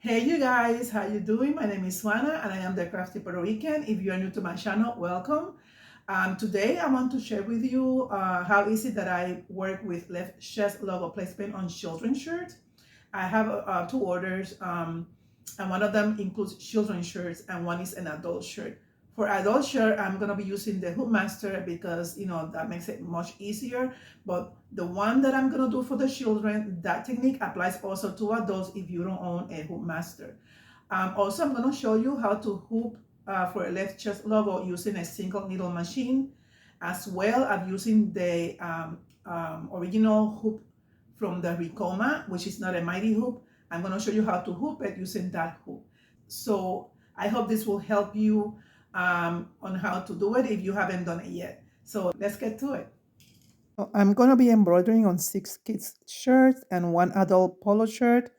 Hey you guys, how you doing? My name is Juana and I am the Crafty Puerto Rican. If you are new to my channel, welcome. Today I want to share with you how is it that I work with left chest logo placement on children's shirts. I have two orders and one of them includes children's shirts and one is an adult shirt. For adult shirt, I'm gonna be using the Hoop Master because that makes it much easier. But the one that I'm gonna do for the children, that technique applies also to adults if you don't own a Hoop Master. Also, I'm gonna show you how to hoop for a left chest logo using a single needle machine, as well as using the original hoop from the Ricoma, which is not a mighty hoop. I'm gonna show you how to hoop it using that hoop. So I hope this will help you on how to do it if you haven't done it yet. So let's get to it. I'm going to be embroidering on 6 kids shirts and one adult polo shirt.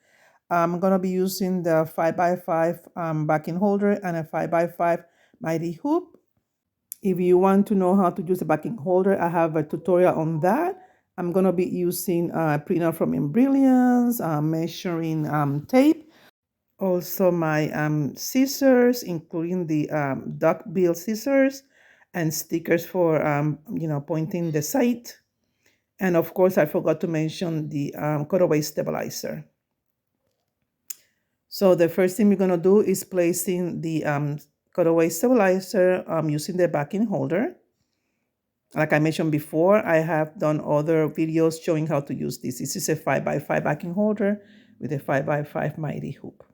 I'm going to be using the 5x5 backing holder and a 5x5 mighty hoop. If you want to know how to use the backing holder, I have a tutorial on that. I'm going to be using a printer from Embroidering, measuring tape, also my scissors, including the duck bill scissors and stickers for pointing the site. And of course, I forgot to mention the cutaway stabilizer. So the first thing we're gonna do is placing the cutaway stabilizer using the backing holder. Like I mentioned before, I have done other videos showing how to use this. This is a 5x5 backing holder with a 5x5 mighty hoop.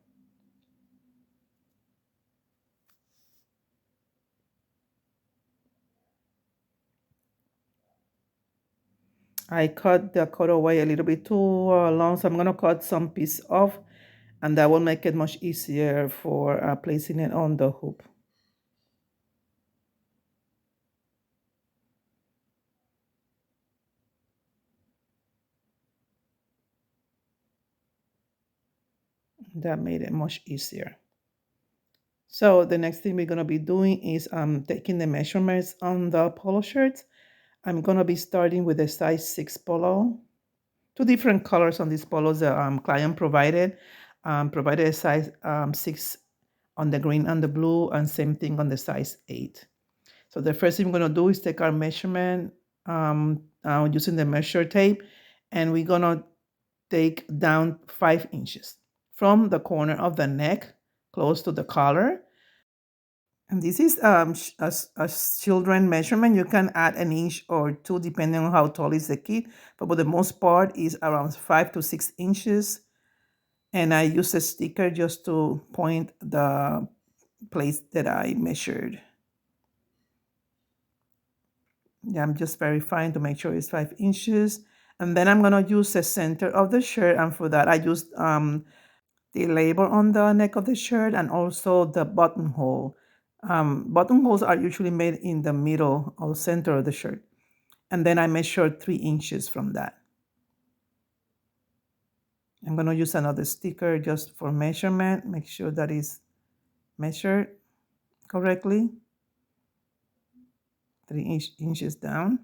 I cut the cutaway a little bit too long, so I'm going to cut some piece off, and that will make it much easier for placing it on the hoop. That made it much easier. So the next thing we're going to be doing is taking the measurements on the polo shirts. I'm going to be starting with a size 6 polo. Two different colors on these polos the client provided. Provided a size 6 on the green and the blue, and same thing on the size 8. So the first thing we're going to do is take our measurement using the measure tape, and we're going to take down 5 inches from the corner of the neck close to the collar. And this is a children measurement. You can add an inch or two depending on how tall is the kid, but for the most part is around 5 to 6 inches. And I use a sticker just to point the place that I measured. Yeah, I'm just verifying to make sure it's 5 inches. And then I'm going to use the center of the shirt. And for that, I used the label on the neck of the shirt and also the buttonhole. Buttonholes are usually made in the middle or center of the shirt. And then I measured 3 inches from that. I'm going to use another sticker just for measurement. Make sure that is measured correctly. 3 inches down.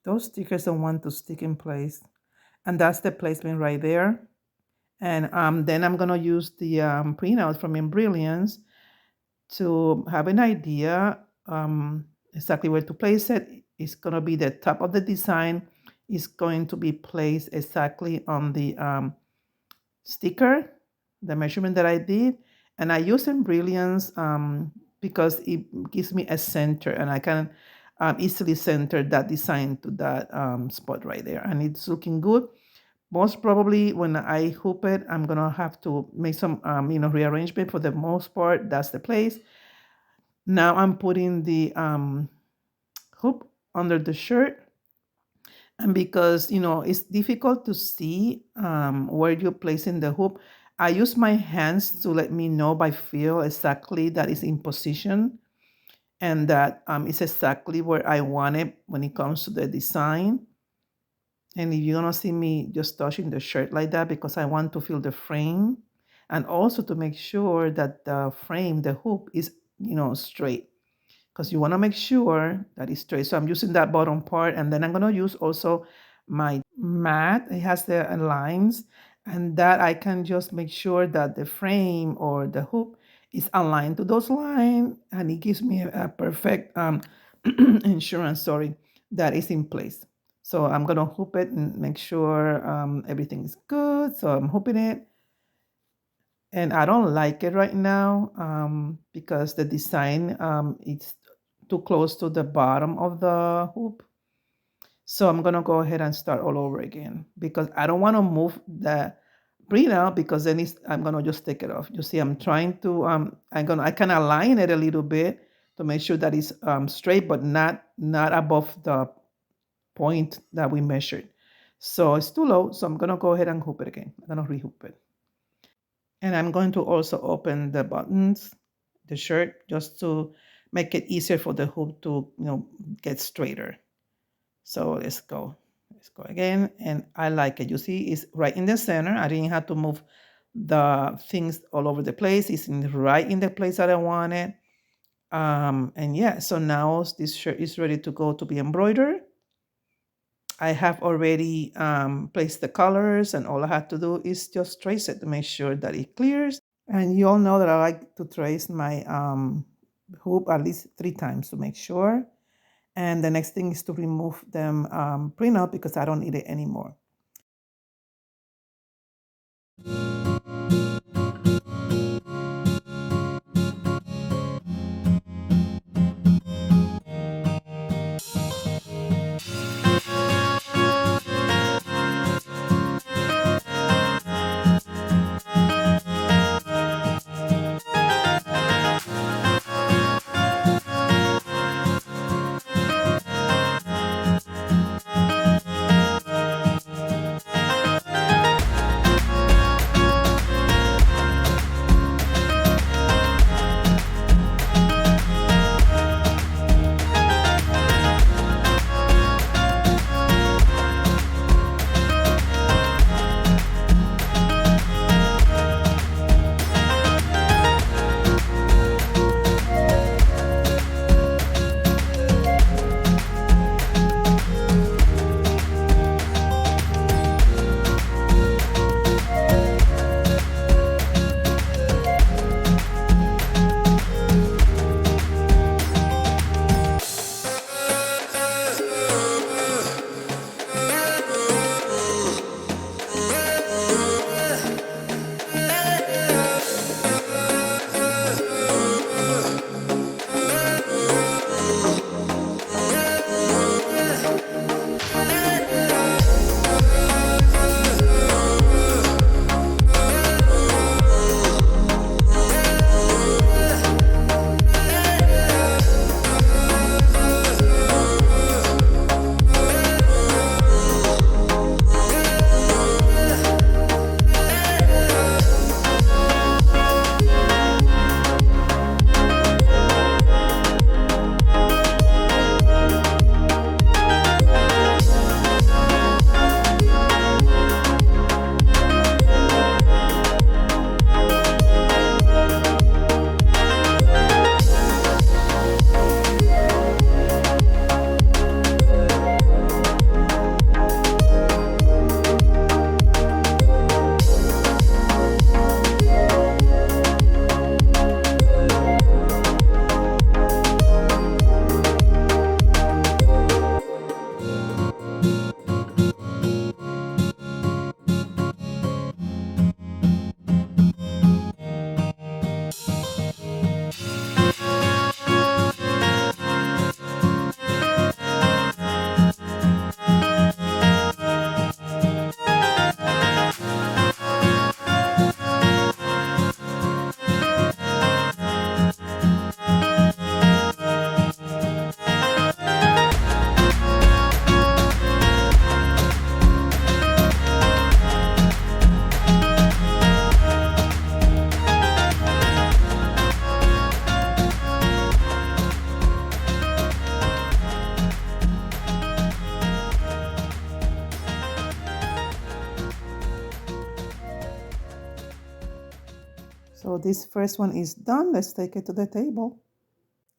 Those stickers don't want to stick in place. And that's the placement right there. And then I'm going to use the printout from Embroidering to have an idea exactly where to place it. It's going to be the top of the design. It's going to be placed exactly on the sticker, the measurement that I did. And I use Embroidering because it gives me a center, and I can easily center that design to that spot right there. And it's looking good. Most probably when I hoop it, I'm gonna have to make some rearrangement. For the most part, that's the place. Now I'm putting the hoop under the shirt, and because it's difficult to see where you're placing the hoop, I use my hands to let me know by feel exactly that is in position, and that is exactly where I want it when it comes to the design. And if you're gonna see me just touching the shirt like that, because I want to feel the frame, and also to make sure that the frame, the hoop is, straight, because you wanna make sure that it's straight. So I'm using that bottom part, and then I'm gonna use also my mat. It has the lines, and that I can just make sure that the frame or the hoop is aligned to those lines, and it gives me a perfect insurance, sorry, that is in place. So I'm gonna hoop it and make sure everything is good. So I'm hooping it, and I don't like it right now because the design is too close to the bottom of the hoop. So I'm gonna go ahead and start all over again because I don't want to move the prenup because then I'm gonna just take it off. You see, I'm trying to I can align it a little bit to make sure that it's straight, but not above the point that we measured. So it's too low, so I'm gonna go ahead and hoop it again. I'm gonna rehoop it. And I'm going to also open the buttons, the shirt, just to make it easier for the hoop to, get straighter. So let's go. Let's go again. And I like it. You see, it's right in the center. I didn't have to move the things all over the place. It's right in the place that I want it. And yeah, so now this shirt is ready to go to be embroidered. I have already placed the colors, and all I have to do is just trace it to make sure that it clears. And you all know that I like to trace my hoop at least 3 times to make sure. And the next thing is to remove them prenup because I don't need it anymore. So this first one is done. Let's take it to the table.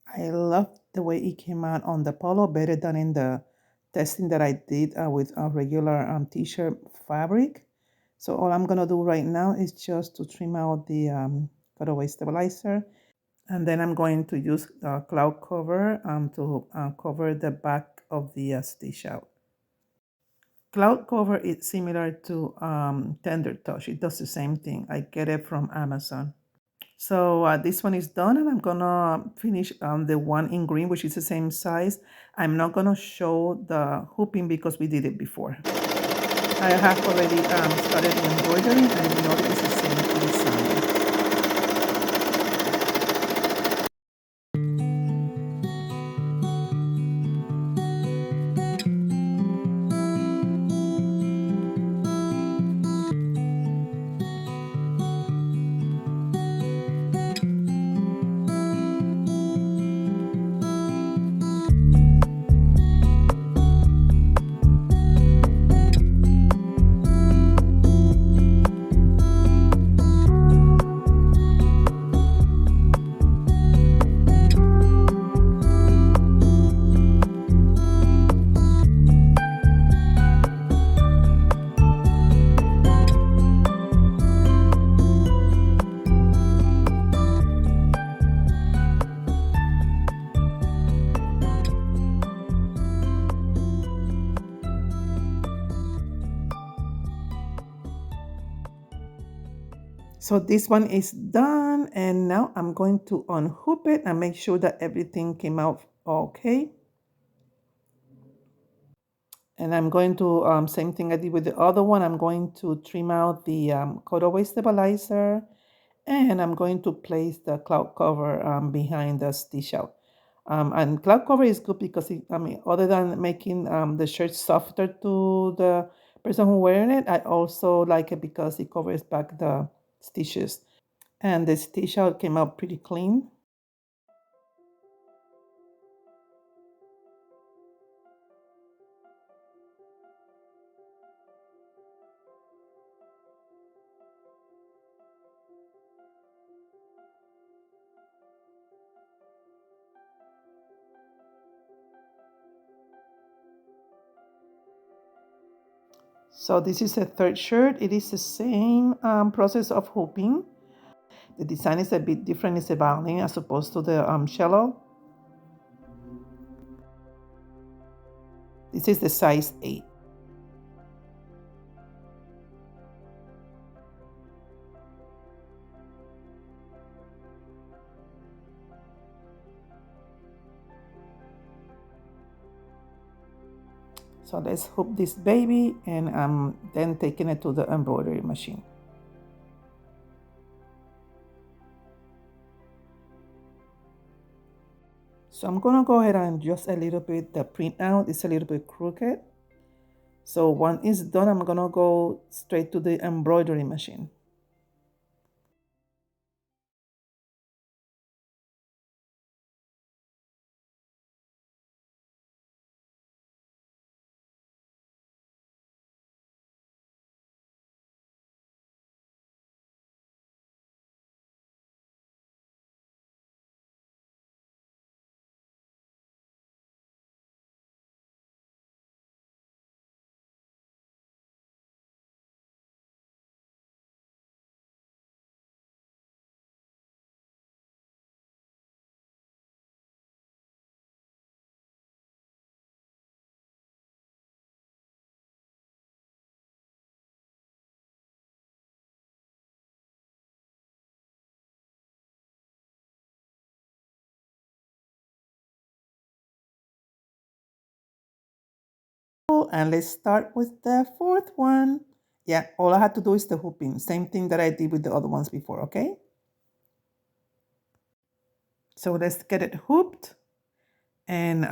I love the way it came out on the Polo, better than in the testing that I did with a regular t-shirt fabric. So all I'm gonna do right now is just to trim out the cutaway stabilizer, and then I'm going to use cloud cover to cover the back of the stitch out. Cloud cover is similar to Tender Touch. It does the same thing. I get it from Amazon. So this one is done, and I'm gonna finish the one in green, which is the same size. I'm not gonna show the hooping because we did it before. I have already started embroidering, and you know it's the same design. So this one is done, and now I'm going to unhoop it and make sure that everything came out okay. And I'm going to, same thing I did with the other one, I'm going to trim out the cutaway stabilizer, and I'm going to place the cloud cover behind the stitch out. And cloud cover is good because, other than making the shirt softer to the person who wearing it, I also like it because it covers back the stitches. And the stitch out came out pretty clean. So this is a third shirt. It is the same process of hooping. The design is a bit different. It's a bounding as opposed to the shallow. This is the size 8. So let's hoop this baby, and I'm then taking it to the embroidery machine. So I'm gonna go ahead and adjust a little bit. The printout is a little bit crooked. So when it's done, I'm gonna go straight to the embroidery machine. And let's start with the fourth one. Yeah, all I had to do is the hooping. Same thing that I did with the other ones before, okay? So let's get it hooped. And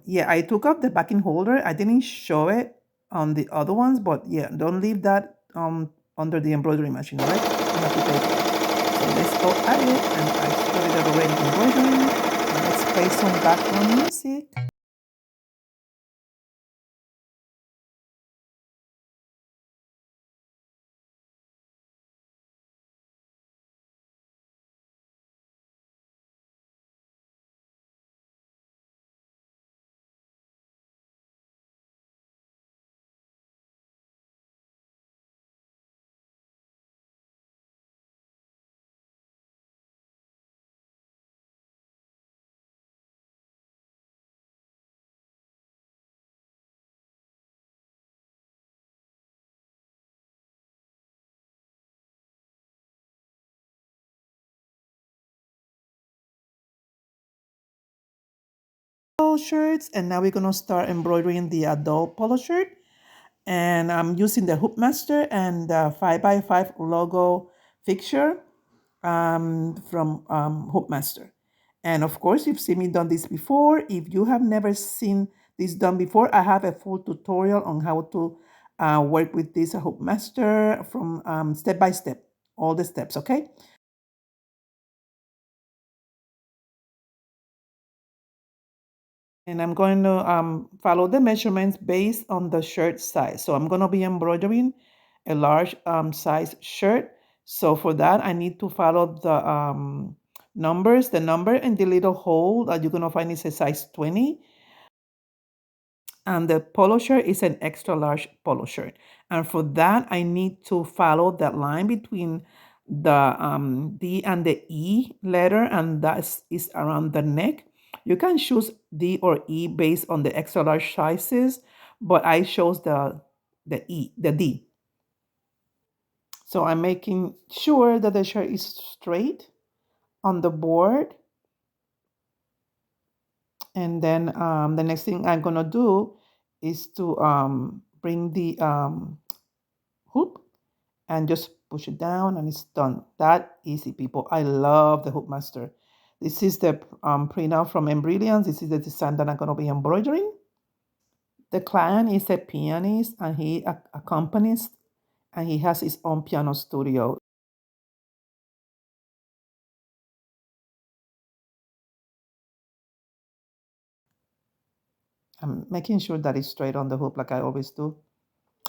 yeah, I took off the backing holder. I didn't show it on the other ones, but yeah, don't leave that under the embroidery machine, right? You have to take it. So let's go at it, and I started already embroidering. Let's play some background music. shirts, and now we're gonna start embroidering the adult polo shirt. And I'm using the Hoop Master and the 5x5 logo fixture from Hoop Master. And of course, you've seen me done this before. If you have never seen this done before, I have a full tutorial on how to work with this Hoop Master from step by step, all the steps, okay? And I'm going to follow the measurements based on the shirt size. So I'm going to be embroidering a large size shirt. So for that, I need to follow the numbers. The number in the little hole that you're going to find is a size 20. And the polo shirt is an extra large polo shirt. And for that, I need to follow that line between the D and the E letter, and that is around the neck. You can choose D or E based on the extra large sizes, but I chose the D. So I'm making sure that the shirt is straight on the board. And then the next thing I'm gonna do is to bring the hoop and just push it down, and it's done. That easy, people. I love the Hoop Master. This is the printout from Embroidering. This is the design that I'm gonna be embroidering. The client is a pianist, and he accompanies, and he has his own piano studio. I'm making sure that it's straight on the hoop like I always do.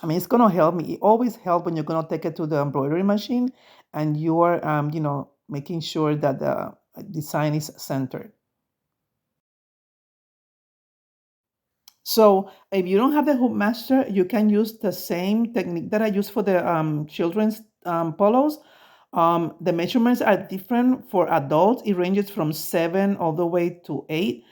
I mean, it's gonna help me. It always helps when you're gonna take it to the embroidery machine, and you are, making sure that the design is centered. So if you don't have the Hoop Master, you can use the same technique that I use for the children's polos. The measurements are different for adults. It ranges from 7 all the way to 8.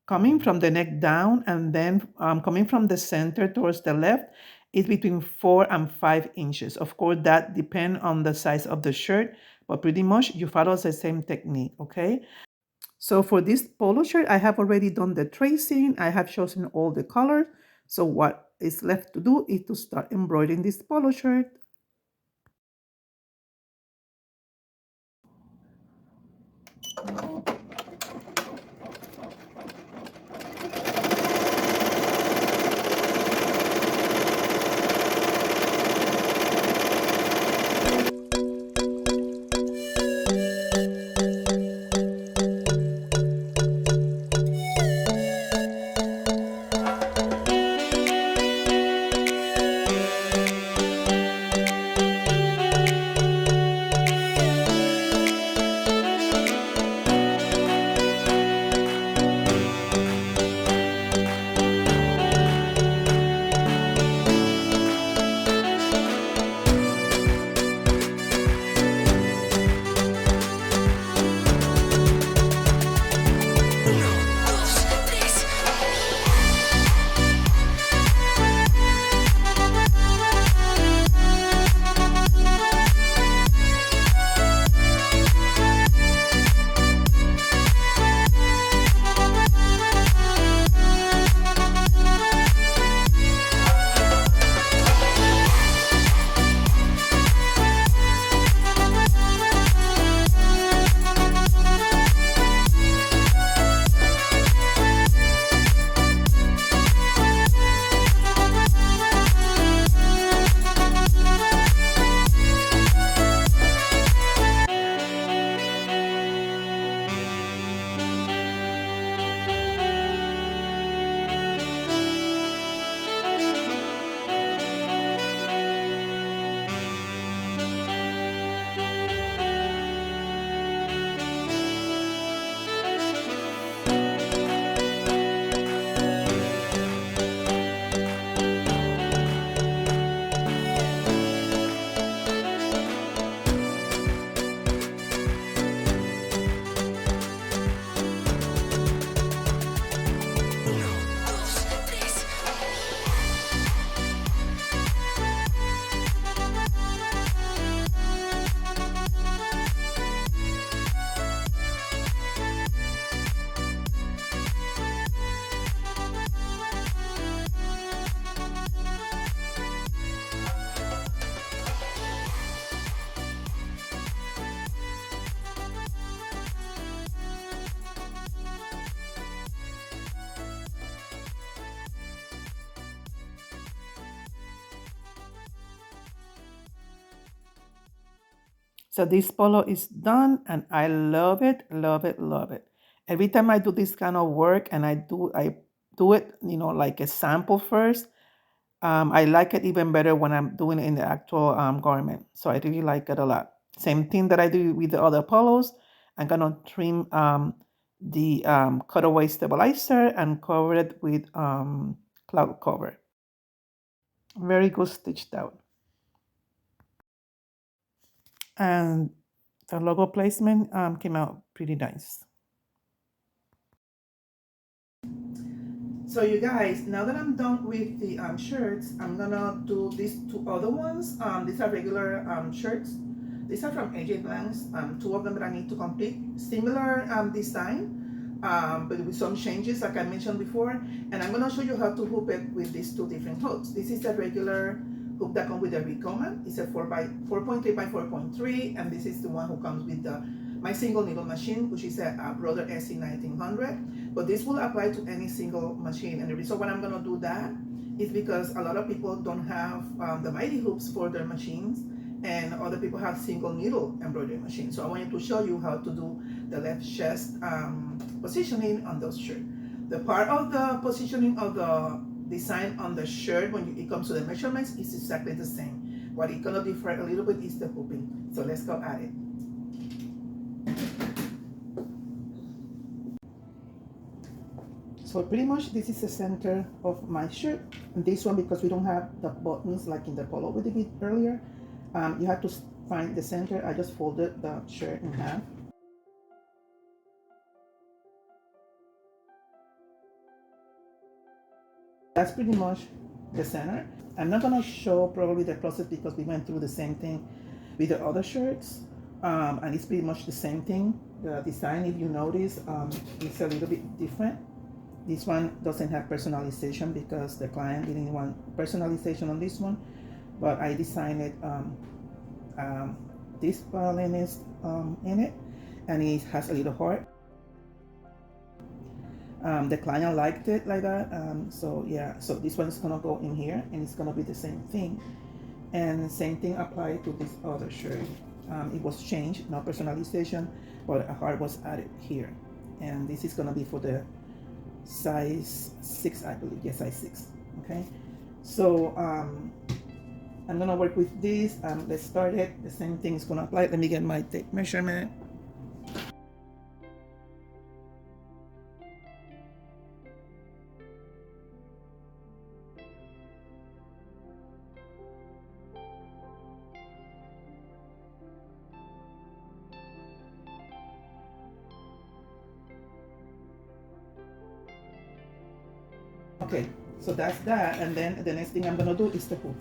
Coming from the neck down, and then coming from the center towards the left is between 4 and 5 inches. Of course, that depends on the size of the shirt, but pretty much you follow the same technique, okay? So for this polo shirt, I have already done the tracing. I have chosen all the colors. So what is left to do is to start embroidering this polo shirt. So this polo is done and I love it, love it, love it. Every time I do this kind of work and I do it, like a sample first, I like it even better when I'm doing it in the actual garment. So I really like it a lot. Same thing that I do with the other polos. I'm gonna trim the cutaway stabilizer and cover it with cloud cover. Very good stitched out. And the logo placement came out pretty nice. So you guys, now that I'm done with the shirts, I'm gonna do these two other ones. These are regular shirts. These are from AJ Blanks. Two of them that I need to complete. Similar design, but with some changes like I mentioned before. And I'm gonna show you how to hoop it with these two different hooks. This is a regular hook that comes with the Ricoma. It's a 4.3 by 4.3, and this is the one who comes with my single needle machine, which is a Brother SE 1900. But this will apply to any single machine. And the reason why I'm gonna do that is because a lot of people don't have the mighty hoops for their machines, and other people have single needle embroidery machines. So I wanted to show you how to do the left chest positioning on those shirts. The part of the positioning of the design on the shirt when it comes to the measurements is exactly the same. What it's gonna differ a little bit is the hooping. So let's go at it. So pretty much this is the center of my shirt. And this one, because we don't have the buttons like in the polo we did earlier, you have to find the center. I just folded the shirt in half. That's pretty much the center. I'm not gonna show probably the process because we went through the same thing with the other shirts. And it's pretty much the same thing. The design, if you notice, it's a little bit different. This one doesn't have personalization because the client didn't want personalization on this one, but I designed it this violinist in it, and it has a little heart. The client liked it like that, so yeah, so this one is gonna go in here and it's gonna be the same thing, and same thing applied to this other shirt. It was changed, no personalization, but a heart was added here, and this is gonna be for the size 6, I believe. Yes, size 6. Okay, so I'm gonna work with this. Let's start it. The same thing is gonna apply. Let me get my tape measurement. Okay, so that's that, and then the next thing I'm gonna do is the hoop.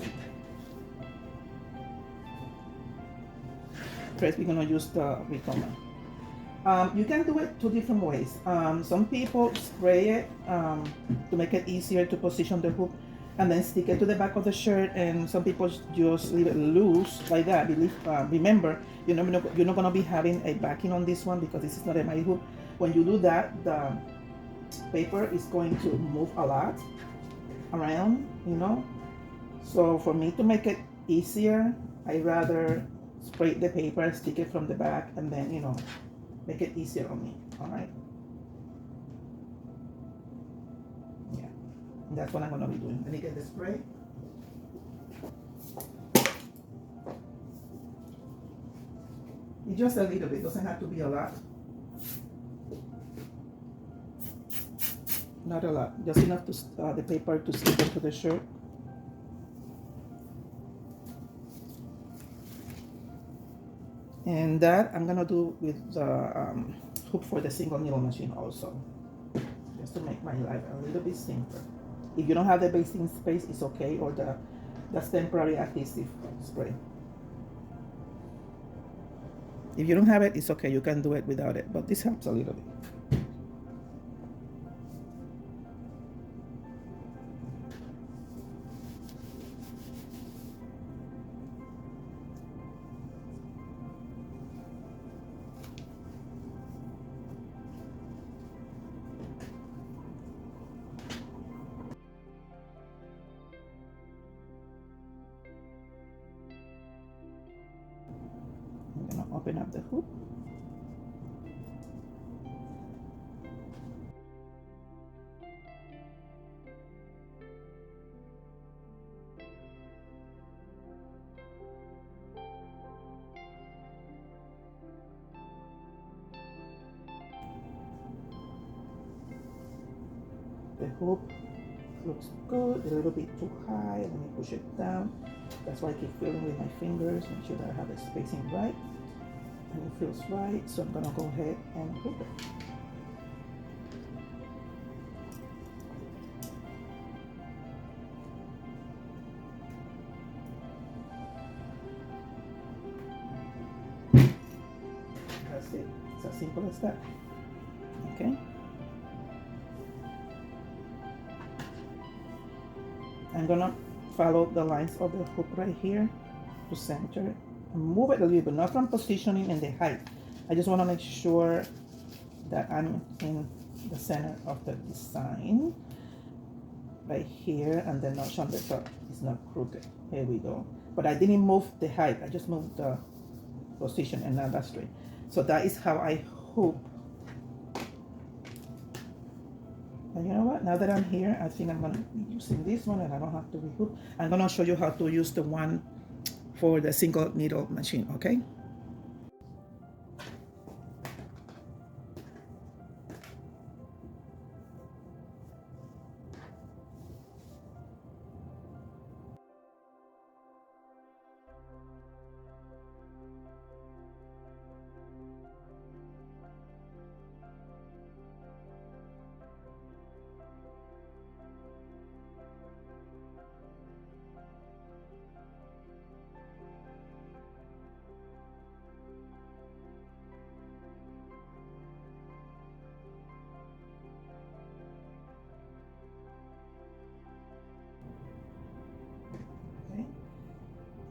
First, we're gonna use the Ricoma. You can do it two different ways. Some people spray it to make it easier to position the hoop, and then stick it to the back of the shirt. And some people just leave it loose like that. Remember, you're not gonna be having a backing on this one because this is not a mighty hoop. When you do that, the paper is going to move a lot around, so for me to make it easier, I rather spray the paper, stick it from the back, and then make it easier on me. All right, yeah, and that's what I'm gonna be doing. Let me get the spray. It's just a little bit, doesn't have to be a lot. Not a lot, just enough to the paper to stick into the shirt. And that I'm gonna do with the hoop for the single needle machine also, just to make my life a little bit simpler. If you don't have the basting space, it's okay, or that's temporary adhesive spray. If you don't have it, it's okay, you can do it without it, but this helps a little bit. open up the hoop. The hoop looks good, a little bit too high. Let me push it down. That's why I keep feeling with my fingers, make sure that I have the spacing right. And it feels right, so I'm gonna go ahead and hoop it. That's it. It's as simple as that. Okay. I'm gonna follow the lines of the hook right here to center it. Move it a little bit, not from positioning and the height. I just want to make sure that I'm in the center of the design right here, and the notch on the top is not crooked. Here we go. But I didn't move the height, I just moved the position, and now that's straight. So that is how I hoop. And you know what? Now that I'm here, I think I'm gonna be using this one, and I don't have to rehoop. I'm gonna show you how to use the one for the single needle machine, okay?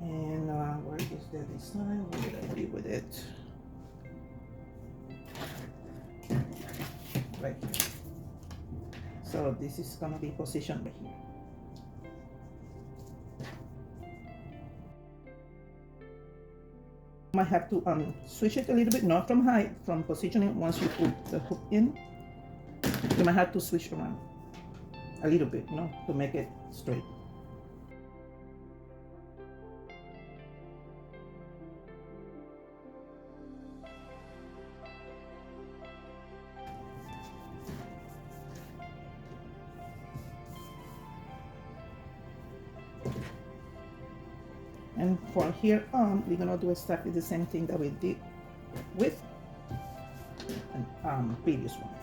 And where is the design? What did I do with it? Right here. So this is gonna be positioned right here. You might have to switch it a little bit, not from height, from positioning. Once you put the hook in, you might have to switch around a little bit, you know, to make it straight. And from here on, we're gonna do exactly the same thing that we did with the previous one.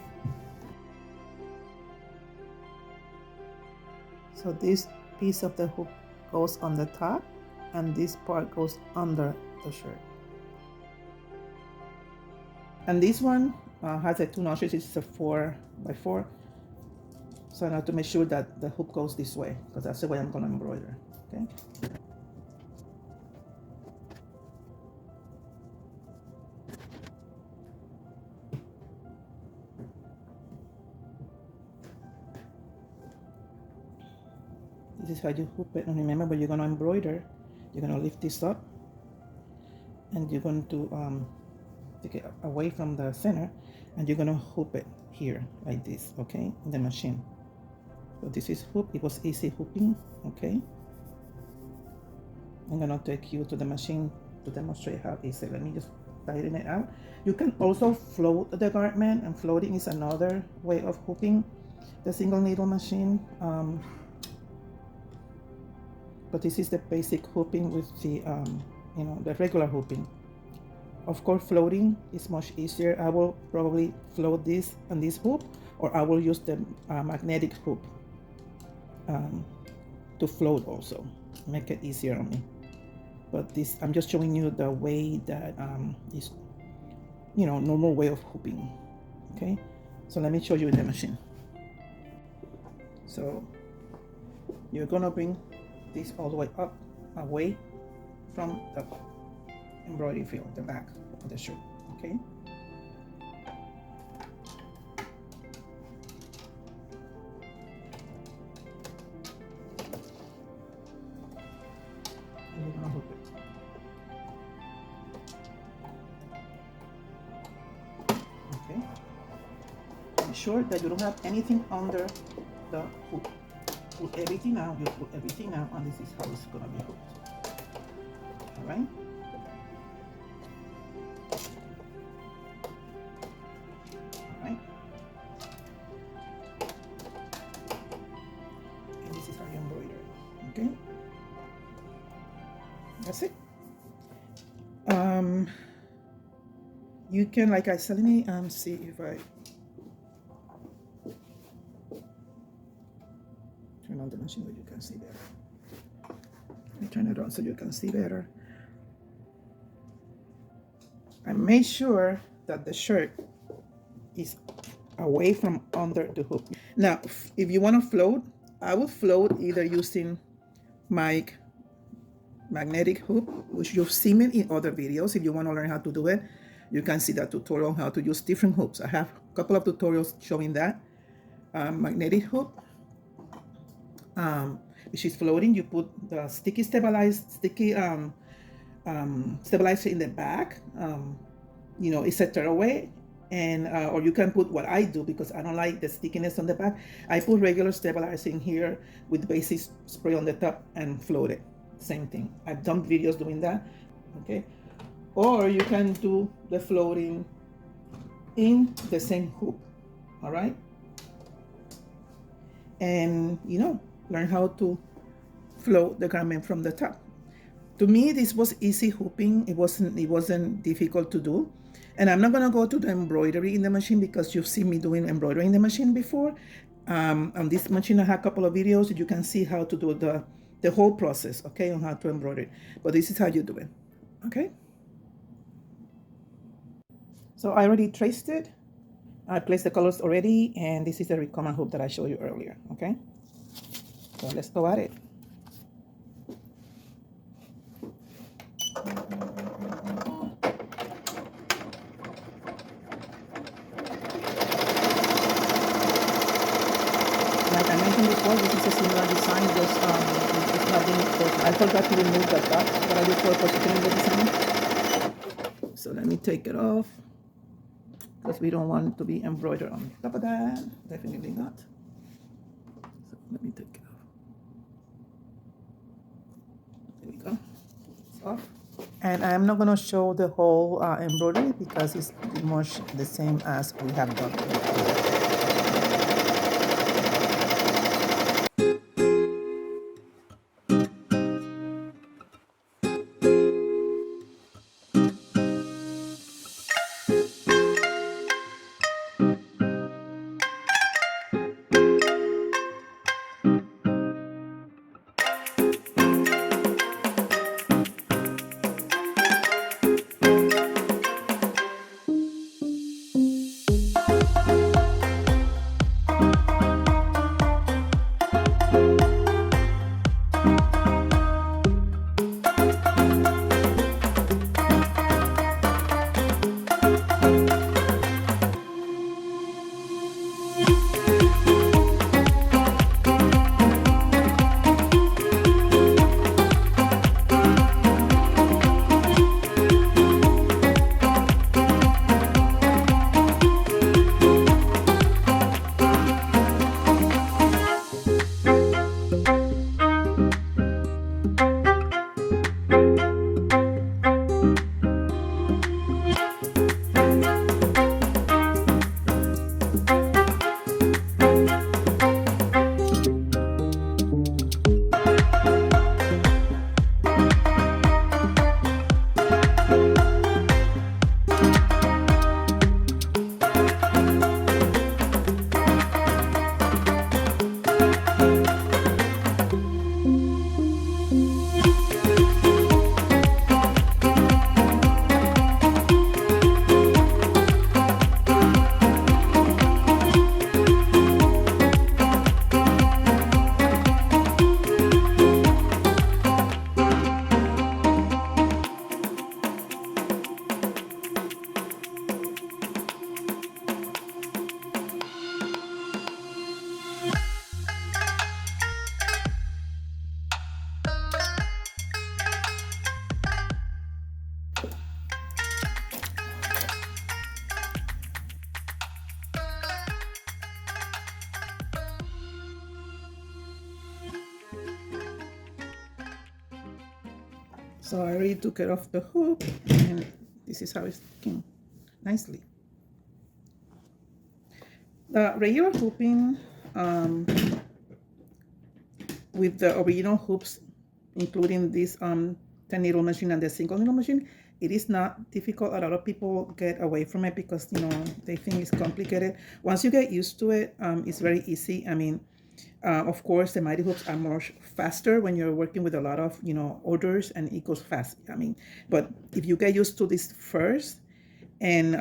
So this piece of the hook goes on the top, and this part goes under the shirt. And this one has a 2 notches. It's a 4x4. So I have to make sure that the hook goes this way, because that's the way I'm gonna embroider. Okay. This is how you hoop it. And remember, when you're gonna embroider, you're gonna lift this up, and you're going to take it away from the center, and you're gonna hoop it here like this, okay, in the machine. So this is hoop. It was easy hooping, okay. I'm gonna take you to the machine to demonstrate how easy. Let me just tighten it out. You can also float the garment, and floating is another way of hooping the single needle machine. But this is the basic hooping with the the regular hooping. Of course, floating is much easier. I will probably float this on this hoop, or I will use the magnetic hoop to float also, make it easier on me. But this, I'm just showing you the way that is, normal way of hooping. Okay, so let me show you the machine. So you're gonna bring this all the way up, away from the embroidery field, the back of the shirt, okay? And you're gonna hook it. sure that you don't have anything under the hoop. Put everything out, you put everything out, and this is how it's gonna be hooked. All right? All right. And this is how you embroider. Okay? That's it. You can, like I said, let me see if I turn on the machine so you can see better. Let me turn it on so you can see better. I made sure that the shirt is away from under the hook. Now, if you want to float, I will float either using my magnetic hoop, which you've seen it in other videos. If you want to learn how to do it, you can see that tutorial on how to use different hoops. I have a couple of tutorials showing that. Magnetic hoop, which is floating. You put the stabilizer in the back. You know, it's a tearaway, and or you can put what I do because I don't like the stickiness on the back. I put regular stabilizer in here with basic spray on the top and float it. Same thing. I've done videos doing that. Okay. Or you can do the floating in the same hoop, all right? And, you know, learn how to float the garment from the top. To me, this was easy hooping. It wasn't difficult to do. And I'm not gonna go to the embroidery in the machine because you've seen me doing embroidery in the machine before. On this machine, I have a couple of videos that you can see how to do the whole process, okay, on how to embroider. But this is how you do it, okay? So I already traced it. I placed the colors already, and this is the Ricoma hoop that I showed you earlier, okay? So let's go at it. Like I mentioned before, this is a similar design, just it's not being, I forgot to remove the dot that I did for positioning the design. So let me take it off, because we don't want it to be embroidered on top of that. Definitely not. So let me take it off. There we go. It's off. And I'm not going to show the whole embroidery because it's pretty much the same as we have done before. So I already took it off the hook, and this is how it's looking nicely. The regular hooping with the original hoops, including this 10 needle machine and the single needle machine, it is not difficult. A lot of people get away from it because, you know, they think it's complicated. Once you get used to it, it's very easy. I mean, of course, the mighty hoops are more faster when you're working with a lot of, you know, orders, and it goes fast. I mean, but if you get used to this first, and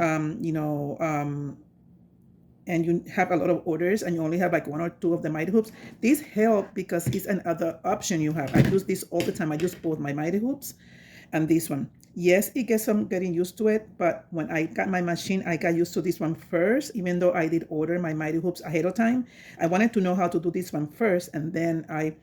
and you have a lot of orders and you only have like 1 or 2 of the mighty hoops, these help because it's another option you have. I use this all the time. I use both my mighty hoops and this one. Yes, it gets some getting used to it, but when I got my machine, I got used to this one first, even though I did order my mighty hoops ahead of time. I wanted to know how to do this one first, and then I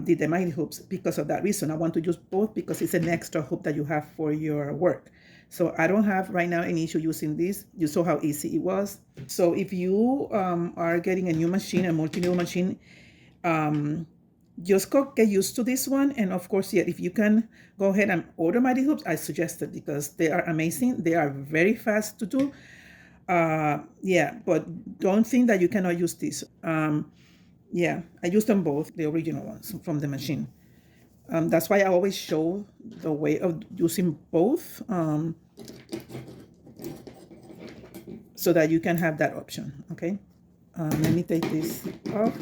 did the mighty hoops because of that reason. I want to use both because it's an extra hoop that you have for your work. So I don't have right now any issue using this. You saw how easy it was. So if you are getting a new machine, a multi-needle machine, just get used to this one. And of course, yeah, if you can go ahead and order mighty hoops, I suggest it because they are amazing. They are very fast to do. Yeah, but don't think that you cannot use this. Yeah, I use them both, the original ones from the machine. That's why I always show the way of using both, so that you can have that option, okay? Let me take this off.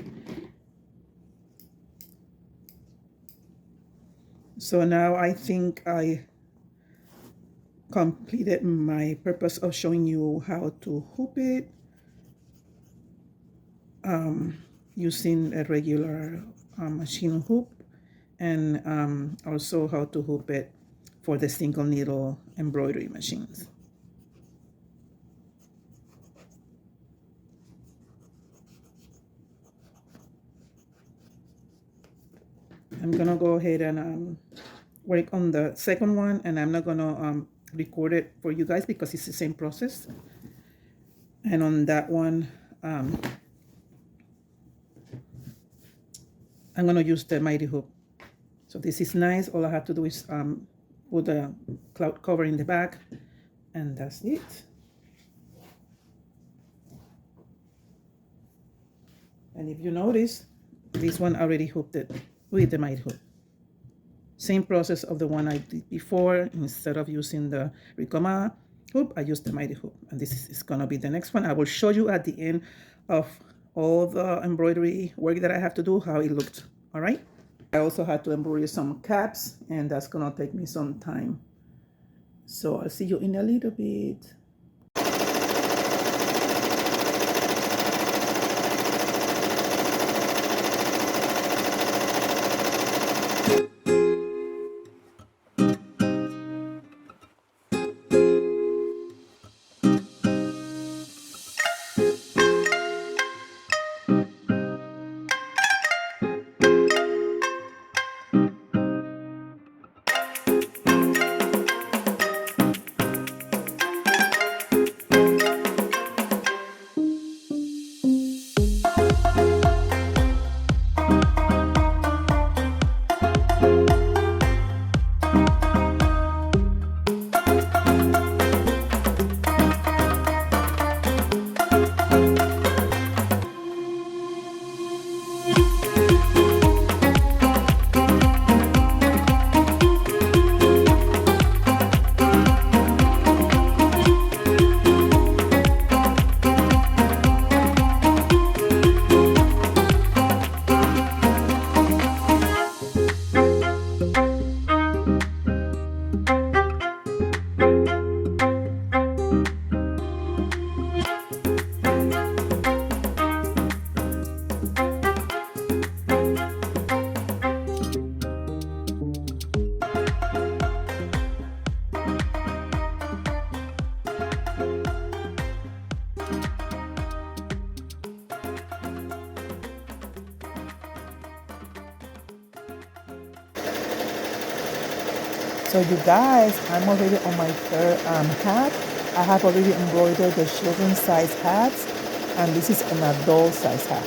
So now I think I completed my purpose of showing you how to hoop it using a regular machine hoop, and also how to hoop it for the single needle embroidery machines. I'm gonna go ahead and work on the second one, and I'm not gonna record it for you guys because it's the same process. And on that one, I'm gonna use the mighty hoop. So this is nice. All I have to do is put the cloud cover in the back, and that's it. And if you notice, this one already hooped it with the mighty hoop. Same process of the one I did before. Instead of using the Ricoma hoop, I used the mighty hoop. And this is gonna be the next one. I will show you at the end of all the embroidery work that I have to do, how it looked, all right? I also had to embroider some caps, and that's gonna take me some time. So I'll see you in a little bit. So you guys, I'm already on my third hat. I have already embroidered the children's size hats, and this is an adult size hat.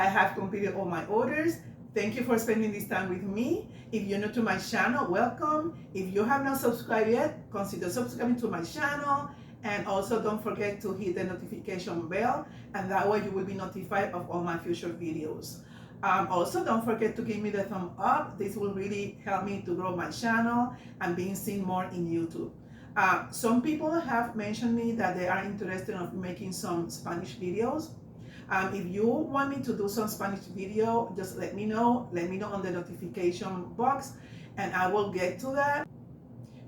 have completed all my orders. Thank you for spending this time with me. If you're new to my channel, welcome. If you have not subscribed yet, consider subscribing to my channel. And also don't forget to hit the notification bell, and that way you will be notified of all my future videos. Also, don't forget to give me the thumb up. This will really help me to grow my channel and being seen more in YouTube. Some people have mentioned me that they are interested in making some Spanish videos. If you want me to do some Spanish video, just let me know. Let me know on the notification box, and I will get to that.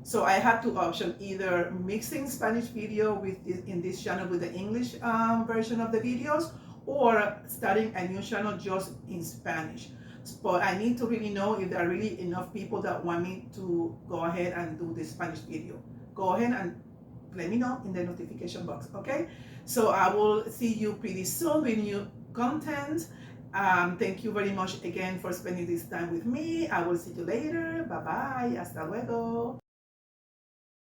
So I have two options: either mixing Spanish video with in this channel with the English version of the videos, or starting a new channel just in Spanish. But I need to really know if there are really enough people that want me to go ahead and do the Spanish video. Go ahead and let me know in the notification box, okay? So I will see you pretty soon with new content. Thank you very much again for spending this time with me. I will see you later. Bye bye. Hasta luego.